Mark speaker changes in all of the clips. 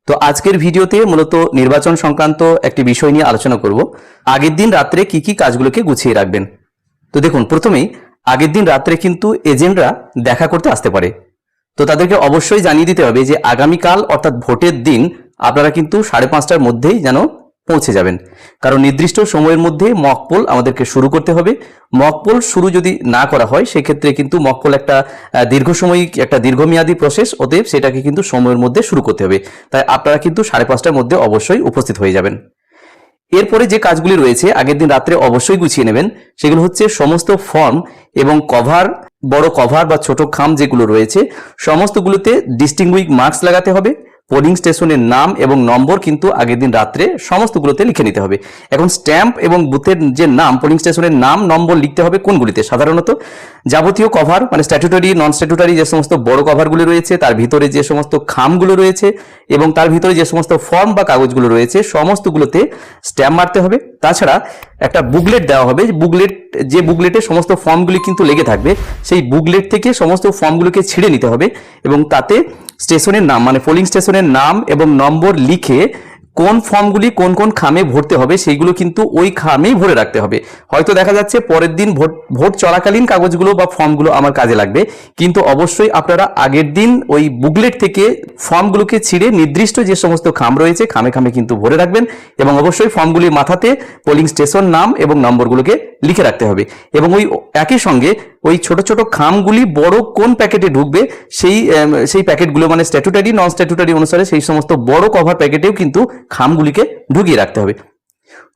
Speaker 1: তো আজকের ভিডিওতে মূলত নির্বাচন সংক্রান্ত একটি বিষয় নিয়ে আলোচনা করব। আগের দিন রাত্রে কি কি কাজগুলোকে গুছিয়ে রাখবেন। তো দেখুন, প্রথমেই আগের দিন রাত্রে কিন্তু এজেন্টরা দেখা করতে আসতে পারে। তো তাদেরকে অবশ্যই জানিয়ে দিতে হবে যে আগামীকাল অর্থাৎ ভোটের দিন আপনারা কিন্তু 5:30টার মধ্যেই যেন পৌঁছে যাবেন, কারণ নির্দিষ্ট সময়ের মধ্যে মক পোল আমাদেরকে শুরু করতে হবে। মক পোল শুরু যদি না করা হয় সেক্ষেত্রে কিন্তু মক পোল একটা দীর্ঘমেয়াদী প্রসেস, অতএব সেটাকে কিন্তু সময়ের মধ্যে শুরু করতে হবে। তাই আপনারা কিন্তু 5:30টার মধ্যে অবশ্যই উপস্থিত হয়ে যাবেন। এরপরে যে কাজগুলি রয়েছে আগের দিন রাত্রে অবশ্যই গুছিয়ে নেবেন, সেগুলো হচ্ছে সমস্ত ফর্ম এবং কভার, বড় কভার বা ছোট খাম যেগুলো রয়েছে সমস্তগুলোতে ডিস্টিংগুইশ মার্কস লাগাতে হবে। পোলিং স্টেশনের নাম এবং নম্বর কিন্তু আগের দিন রাত্রে সমস্তগুলোতে লিখে নিতে হবে। এখন স্ট্যাম্প এবং বুথের যে নাম, পোলিং স্টেশনের নাম নম্বর লিখতে হবে কোনগুলিতে? সাধারণত যাবতীয় কভার মানে স্ট্যাটুটারি, নন স্ট্যাটুটারি যে সমস্ত বড় কভারগুলো রয়েছে তার ভিতরে যে সমস্ত খামগুলো রয়েছে এবং তার ভিতরে যে সমস্ত ফর্ম বা কাগজগুলো রয়েছে সমস্তগুলোতে স্ট্যাম্প মারতে হবে। তাছাড়া একটা বুকলেট দেওয়া হবে, যে বুকলেটে সমস্ত ফর্মগুলি কিন্তু লেগে থাকবে, সেই বুকলেট থেকে সমস্ত ফর্মগুলোকে ছিঁড়ে নিতে হবে এবং তাতে স্টেশনের নাম মানে পোলিং স্টেশনের নাম এবং নম্বর লিখে কোন ফর্মগুলি কোন কোন খামে ভরতে হবে সেইগুলো কিন্তু ওই খামেই ভরে রাখতে হবে। হয়তো দেখা যাচ্ছে পরের দিন ভোট চলাকালীন কাগজগুলো বা ফর্মগুলো আমার কাজে লাগবে, কিন্তু অবশ্যই আপনারা আগের দিন ওই বুকলেট থেকে ফর্মগুলোকে ছিঁড়ে নির্দিষ্ট যে সমস্ত খাম রয়েছে খামে খামে কিন্তু ভরে রাখবেন এবং অবশ্যই ফর্মগুলির মাথাতে পোলিং স্টেশন নাম এবং নম্বরগুলোকে লিখে রাখতে হবে। এবং ওই একই সঙ্গে ওই ছোট ছোট খামগুলি বড় কোন প্যাকেটে ঢুকবে সেই প্যাকেটগুলো মানে স্ট্যাটুটারি, নন স্ট্যাটুটারি অনুসারে সেই সমস্ত বড় কভার প্যাকেটেও কিন্তু খামগুলিকে ঢুকিয়ে রাখতে হবে।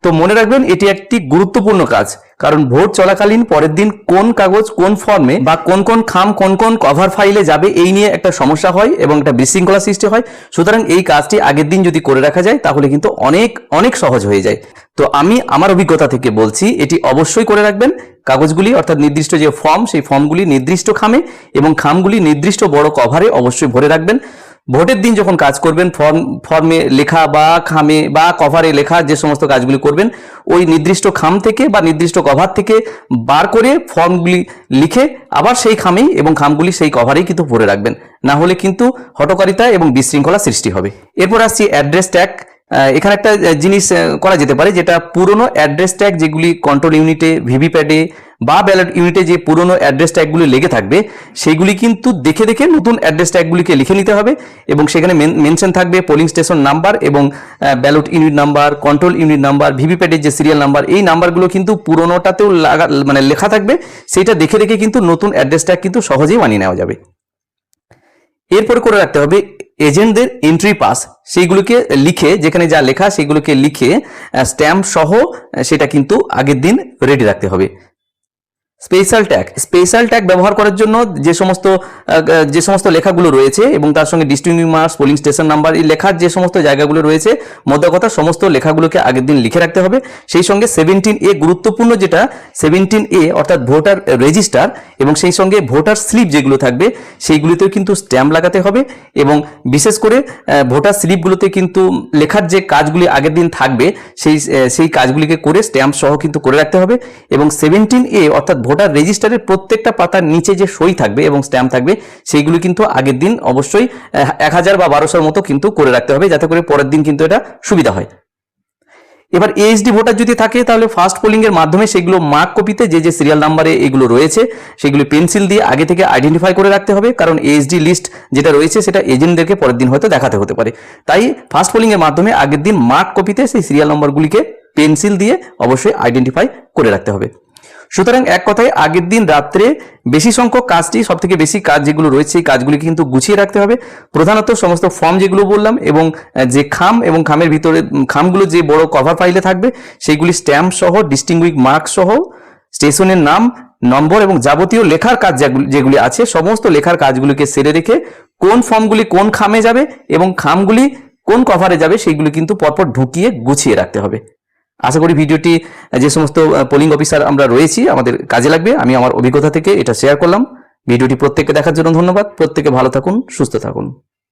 Speaker 1: তো মনে রাখবেন এটি একটি গুরুত্বপূর্ণ কাজ, কারণ ভোট চলাকালীন পরের দিন কোন কাগজ কোন ফর্মে বা কোন কোন খাম কোন কোন কভার ফাইলে যাবে এই নিয়ে একটা সমস্যা হয় এবং একটা বিশৃঙ্খলা সৃষ্টি হয়। সুতরাং এই কাজটি আগের দিন যদি করে রাখা যায় তাহলে কিন্তু অনেক অনেক সহজ হয়ে যায়। তো আমি আমার অভিজ্ঞতা থেকে বলছি এটি অবশ্যই করে রাখবেন। কাগজগুলি অর্থাৎ নির্দিষ্ট যে ফর্ম সেই ফর্মগুলি নির্দিষ্ট খামে এবং খামগুলি নির্দিষ্ট বড় কভারে অবশ্যই ভরে রাখবেন। ভোটের দিন যখন কাজ করবেন ফর্মে লেখা বা খামে বা কভারে লেখা যে সমস্ত কাজগুলি করবেন ওই নির্দিষ্ট খাম থেকে বা নির্দিষ্ট কভার থেকে বার করে ফর্মগুলি লিখে আবার সেই খামেই এবং খামগুলি সেই কভারেই কিন্তু ভরে রাখবেন, না হলে কিন্তু হঠকারিতা এবং বিশৃঙ্খলা সৃষ্টি হবে। এরপর আসছি অ্যাড্রেস ট্যাগ। এখানে একটা জিনিস করা যেতে পারে, যেটা পুরনো অ্যাড্রেস ট্যাগ যেগুলি কন্ট্রোল ইউনিটে, ভিভিপ্যাটে বা ব্যালট ইউনিটে যে পুরনো অ্যাড্রেস ট্যাগগুলি লেগে থাকবে সেইগুলি কিন্তু দেখে দেখে নতুন অ্যাড্রেস ট্যাগগুলিকে লিখে নিতে হবে এবং সেখানে মেনশন থাকবে পোলিং স্টেশন নাম্বার এবং ballot unit number, control unit number, ভিভিপ্যাটের যে সিরিয়াল নাম্বার, এই নাম্বারগুলো কিন্তু পুরনোটাতেও মানে লেখা থাকবে। সেইটা দেখে দেখে কিন্তু নতুন অ্যাড্রেস ট্যাগ কিন্তু সহজেই বানিয়ে নেওয়া যাবে। এরপরে করে রাখতে হবে এজেন্টদের এন্ট্রি পাস, সেইগুলোকে লিখে যেখানে যা লেখা সেগুলোকে লিখে স্ট্যাম্প সহ সেটা কিন্তু আগের দিন রেডি রাখতে হবে। স্পেশাল ট্যাগ ব্যবহার করার জন্য যে সমস্ত লেখাগুলো রয়েছে এবং তার সঙ্গে distinguished marks, polling station number, এই লেখার যে সমস্ত জায়গাগুলো রয়েছে মোদ্দা কথা সমস্ত লেখাগুলোকে আগের দিন লিখে রাখতে হবে। সেই সঙ্গে 17A গুরুত্বপূর্ণ, যেটা 17A অর্থাৎ ভোটার রেজিস্টার এবং সেই সঙ্গে ভোটার স্লিপ যেগুলো থাকবে সেইগুলিতেও কিন্তু স্ট্যাম্প লাগাতে হবে এবং বিশেষ করে ভোটার স্লিপগুলোতে কিন্তু লেখার যে কাজগুলি আগের দিন থাকবে সেই কাজগুলিকে করে স্ট্যাম্প সহ কিন্তু করে রাখতে হবে। এবং 17A অর্থাৎ ভোটার রেজিস্টারের প্রত্যেকটা পাতার নিচে যে সই থাকবে এবং স্ট্যাম্প থাকবে সেইগুলো কিন্তু আগের দিন অবশ্যই 1000 বা 1200 মতো কিন্তু করে রাখতে হবে, যাতে করে পরের দিন কিন্তু এটা সুবিধা হয়। এবার এএসডি ভোটার যদি থাকে তাহলে ফার্স্ট পোলিং এর মাধ্যমে সেগুলো মার্ক কপিতে যে সিরিয়াল নাম্বারে এগুলো রয়েছে সেগুলো পেন্সিল দিয়ে আগে থেকে আইডেন্টিফাই করে রাখতে হবে, কারণ এএসডি লিস্ট যেটা রয়েছে সেটা এজেন্টদেরকে পরের দিন হয়তো দেখাতে হতে পারে। তাই ফার্স্ট পোলিং এর মাধ্যমে আগের দিন মার্ক কপিতে সেই সিরিয়াল নাম্বারগুলিকে পেন্সিল দিয়ে অবশ্যই আইডেন্টিফাই করে রাখতে হবে। সুতরাং এক কথায় আগের দিন রাত্রে বেশি সংখ্যক কাজটি, সব থেকে বেশি কাজ যেগুলো রয়েছে এই কাজগুলি কিন্তু গুছিয়ে রাখতে হবে। প্রধানত সমস্ত ফর্ম যেগুলো বললাম এবং যে খাম এবং খামের ভিতরে খামগুলো যে বড় কভার ফাইলে থাকবে সেইগুলি স্ট্যাম্প সহ, ডিস্টিংগুইশ মার্ক সহ, স্টেশনের নাম, নম্বর এবং যাবতীয় লেখার কাজ যেগুলি আছে সমস্ত লেখার কাজগুলিকে সেরে রেখে কোন ফর্মগুলি কোন খামে যাবে এবং খামগুলি কোন কভারে যাবে সেইগুলি কিন্তু পরপর ঢুকিয়ে গুছিয়ে রাখতে হবে। আশা করি ভিডিওটি যে সমস্ত পোলিং অফিসার আমরা রয়েছি আমাদের কাজে লাগবে। আমি আমার অভিজ্ঞতা থেকে এটা শেয়ার করলাম। ভিডিওটি প্রত্যেককে দেখার জন্য ধন্যবাদ। প্রত্যেকে ভালো থাকুন, সুস্থ থাকুন।